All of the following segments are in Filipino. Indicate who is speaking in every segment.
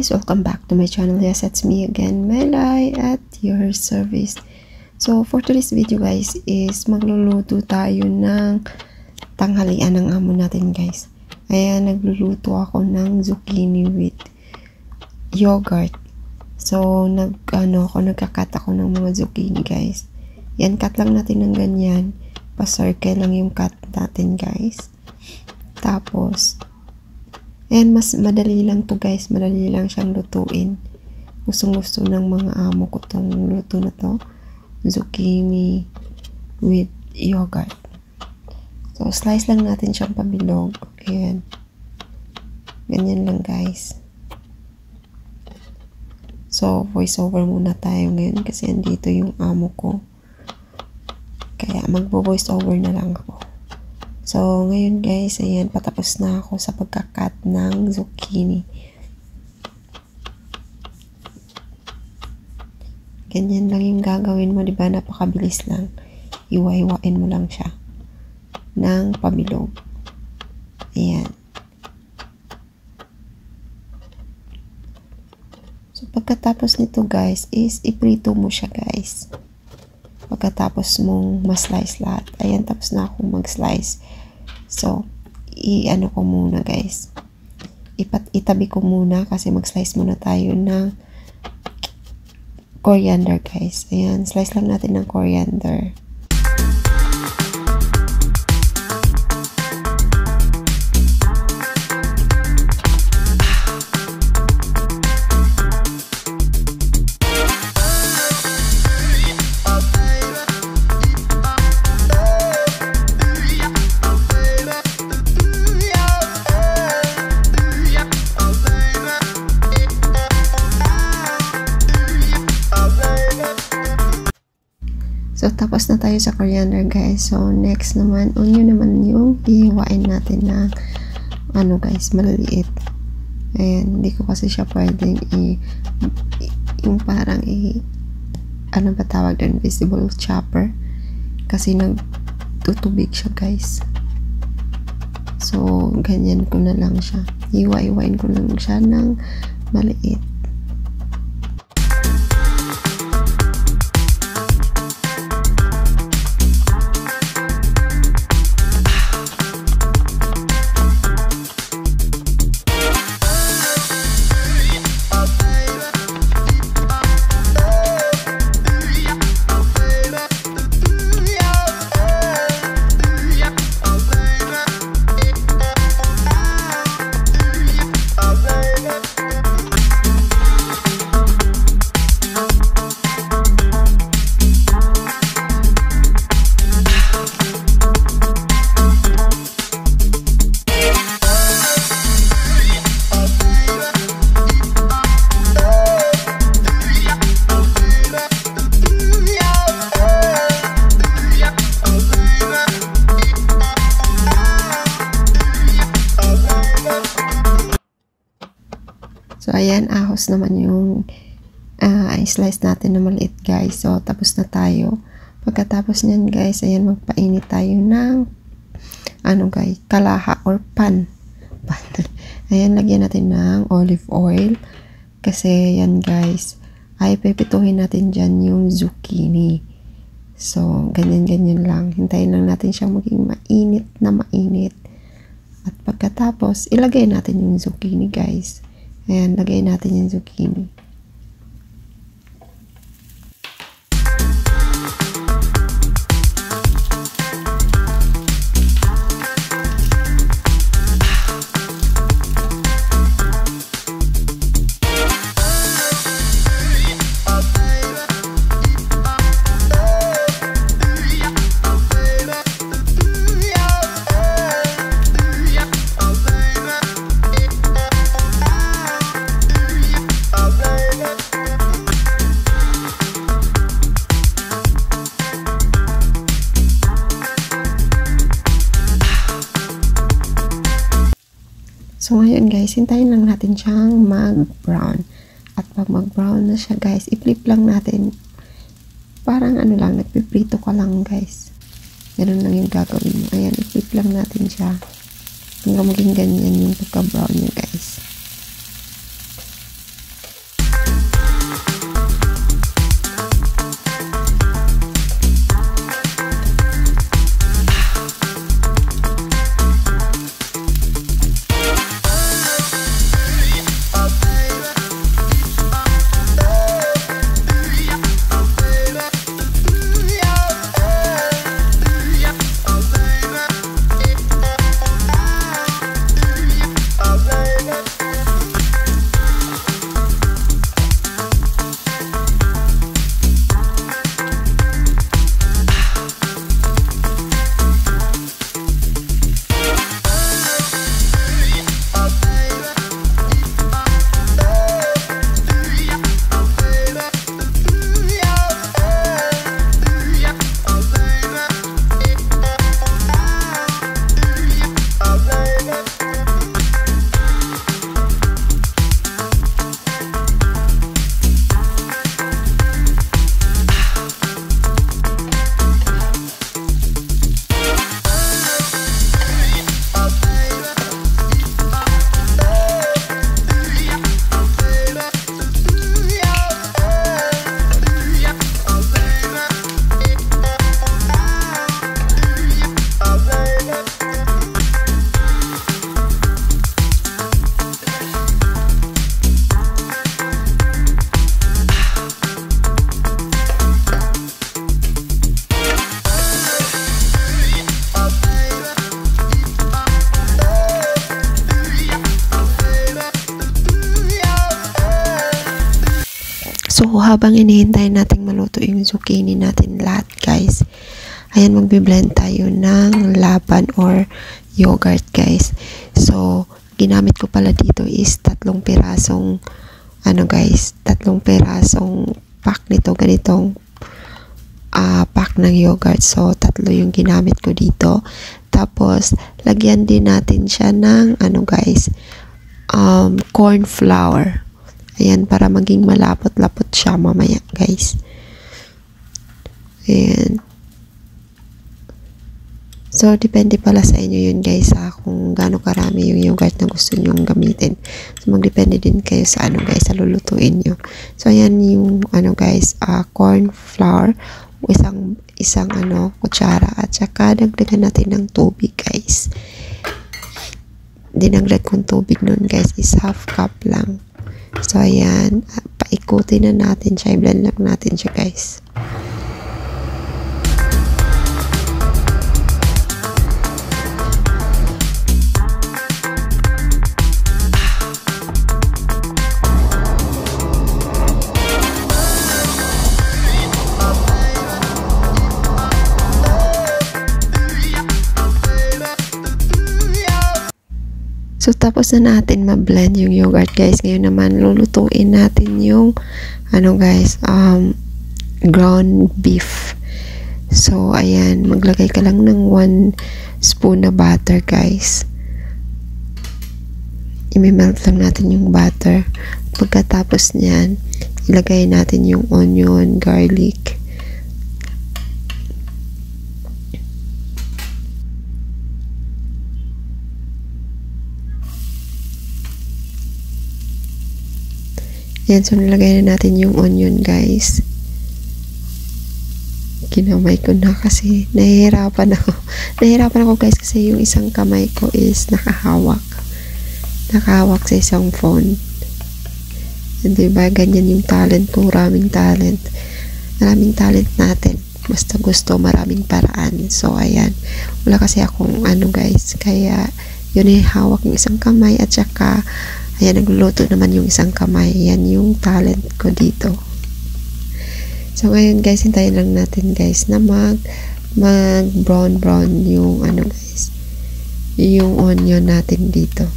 Speaker 1: guys, welcome back to my channel. Yes, it's me again, Melay at your service. So for today's video guys is magluluto tayo ng tanghalian ng amo natin guys. Ayan, nagluluto ako ng zucchini with yogurt. So nagkakat ako ng mga zucchini guys. Yan, cut lang natin ng ganyan. Pa-circle lang yung cut natin guys. Tapos and mas madali lang to guys, madali lang siyang lutuin. Gustong-gusto ng mga amo ko tong luto na to, zucchini with yogurt. So slice lang natin siyang pabilog. Ayan, ganyan lang guys. So voice over muna tayo ngayon kasi andito yung amo ko, kaya magbo-voice over na lang ako. So, ngayon guys, ayan, patapos na ako sa pagkakat ng zucchini. Ganyan lang yung gagawin mo, diba? Napakabilis lang. Iwa-iwain mo lang siya ng pabilog. Ayan. So, pagkatapos nito guys, is iprito mo siya guys. Pagkatapos mong ma-slice lahat. Ayan, tapos na akong mag-slice. So, i-ano ko muna guys. Itabi ko muna kasi mag-slice muna tayo ng coriander guys. Ayan, slice lang natin ng coriander. So, tapos na tayo sa coriander guys. So, next naman, onion naman yung ihiwain natin na ano guys, maliliit. Ayan, hindi ko kasi siya pwedeng yung parang ano ba tawag doon, visible chopper. Kasi nagtutubig siya guys. So, ganyan ko na lang siya. Iwa-iwain ko lang siya ng maliit. So, ayan, ahos naman yung slice natin na maliit guys. So, tapos na tayo. Pagkatapos nyan guys, ayan, magpainit tayo ng ano guys, kalaha or pan. Ayan, lagyan natin ng olive oil. Kasi yan guys, ay pipituhin natin dyan yung zucchini. So, ganyan-ganyan lang. Hintayin lang natin siyang maging mainit na mainit. At pagkatapos, ilagay natin yung zucchini guys. Ayan, lagay natin yung zucchini. So, ngayon guys, hintayin lang natin siyang mag-brown. At pag mag-brown na siya guys, i-flip lang natin. Parang ano lang, nagpiprito ka lang guys. Ganun lang yung gagawin mo. Ayan, i-flip lang natin siya. Hanggang maging ganyan yung pagka-brown niya guys. habang inihintay natin maluto yung zucchini natin lahat guys, ayan, magbe-blend tayo ng laban or yogurt guys. So, ginamit ko pala dito is 3 pirasong guys, 3 pirasong pack nito, ganitong pack ng yogurt. So, 3 yung ginamit ko dito. Tapos, lagyan din natin siya ng guys, corn flour. Ayan, para maging malapot-lapot siya mamaya guys. Ayan. So, depende pala sa inyo yun guys, kung gaano karami yung yogurt na gusto nyong gamitin. So, magdepende din kayo sa guys, sa lulutuin nyo. So, ayan yung guys, corn flour, isang kutsara, at saka dagdagan natin ng tubig guys. Dinagdag kong tubig nun guys is 1/2 cup lang. So, ayan, paikutin na natin siya, i-blend lang natin siya guys. So, tapos na natin ma-blend yung yogurt guys. Ngayon naman, lulutuin natin yung guys, ground beef. So, ayan, maglagay ka lang ng 1 spoon na butter guys. I-melt lang natin yung butter. Pagkatapos niyan, ilagay natin yung onion, garlic. Yan, so nilagay na natin yung onion guys. Kinamay ko na kasi nahihirapan ako guys, kasi yung isang kamay ko is nakahawak sa isang phone. And diba, ganyan yung talent ko, maraming talent natin, basta gusto, maraming paraan. So ayan, wala kasi akong guys, kaya yun hawak yung isang kamay, at saka ayan, nagluluto naman yung isang kamay. Yan yung talent ko dito. So, ngayon guys, hintayin lang natin guys na mag brown yung guys, yung onion natin dito.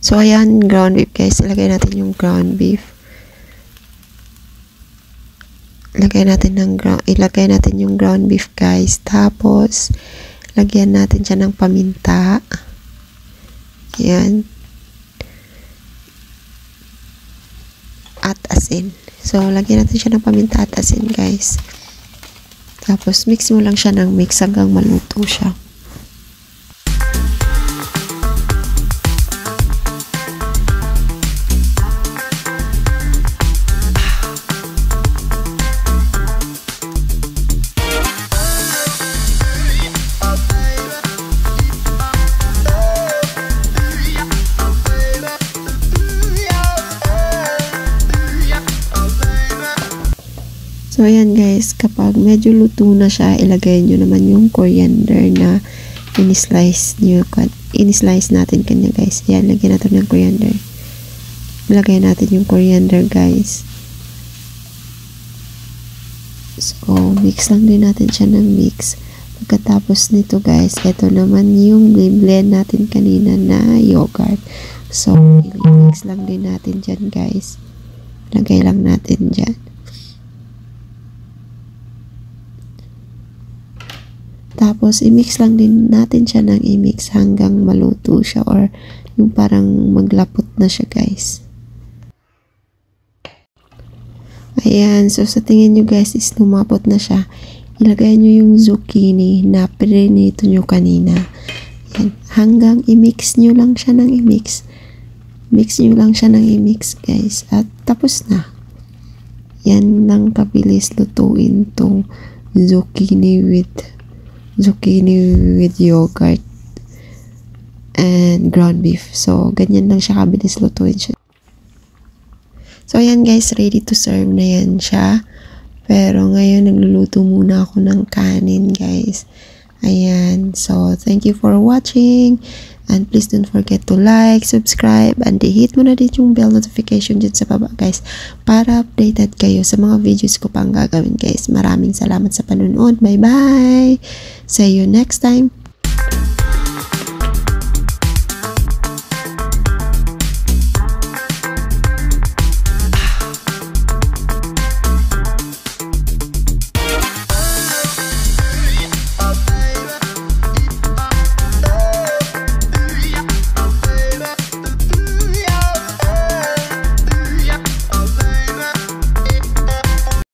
Speaker 1: So, ayan, ground beef guys. Ilagay natin yung ground beef. Ilagay natin yung ground beef guys. Tapos, lagyan natin siya ng paminta. Ayan. At asin. So, lagyan natin siya ng paminta at asin guys. Tapos, mix mo lang siya ng mix hanggang maluto siya. So, ayan guys, kapag medyo luto na siya, ilagay nyo naman yung coriander na in-slice natin kanya guys. Ayan, lagyan natin ng coriander. Ilagay natin yung coriander guys. So, mix lang din natin siya ng mix. Pagkatapos nito guys, ito naman yung blend natin kanina na yogurt. So, i-mix lang din natin dyan guys. Lagay lang natin dyan. Tapos, i-mix lang din natin siya ng i-mix hanggang maluto siya, or yung parang maglapot na siya guys. Ayan, so sa tingin nyo guys is lumapot na siya. Ilagay nyo yung zucchini na prinito nyo kanina. Ayan, hanggang i-mix nyo lang siya ng i-mix. Mix nyo lang siya ng i-mix guys. At tapos na. Yan lang kabilis lutuin tong zucchini with yogurt and ground beef. So, ganyan lang siya kabilis lutuin siya. So, ayan guys, ready to serve na yan siya. Pero ngayon, nagluluto muna ako ng kanin guys. Ayan. So, thank you for watching. And please don't forget to like, subscribe, and hit mo na din yung bell notification dyan sa baba guys para updated kayo sa mga videos ko pang gagawin guys. Maraming salamat sa panonood. Bye bye! See you next time!